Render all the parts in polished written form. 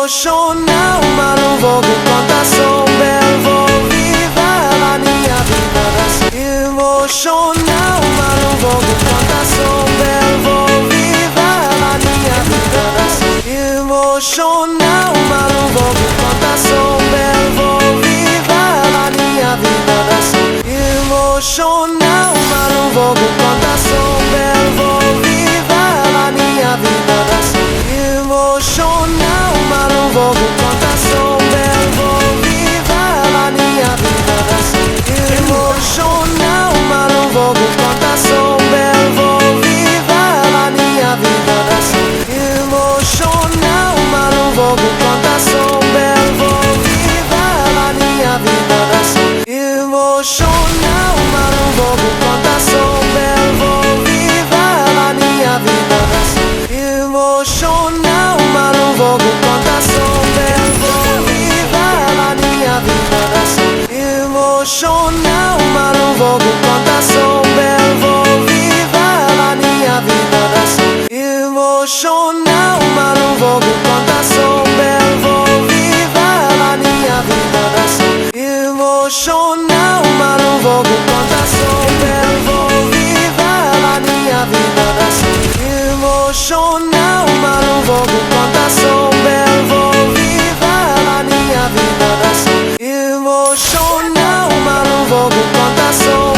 Emocional, mas não vou com contação. Vou viver a minha vida assim. Emocional, mas não vou com contação. Vou viver a minha vida assim. Emocional, mas não vou com contação. Vou viver a minha vida assim. Emocional, mas não vou com contação. Vou viver a minha vida assim. Emocional, mas não vou com contação. Vou viver a minha vida assim. Emocional, mas não vou com contação. Vou viver a minha vida assim. Emocional, mas não vou com contação. Vou viver a minha vida assim. Emocional, mas não vou com contação. Vou viver a minha vida assim. Emocional, mas não vou com contação. Vou viver a minha vida assim. Emocional, mas não vou com contação. Vou viver a minha vida assim. Emocional, mas não vou com contação. Vou viver a minha vida assim. Emocional, mas não vou com contação. Vou viver a minha vida assim. Emocional, mas não vou com contação. Vou viver a minha vida assim. Emocional, mas não vou com contação.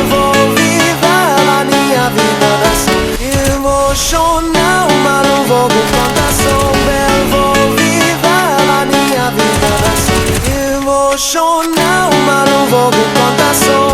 Vou viver a minha vida assim. Emocional, mas não vou com contação. Vou viver a minha vida assim. Emocional, mas não vou com contação.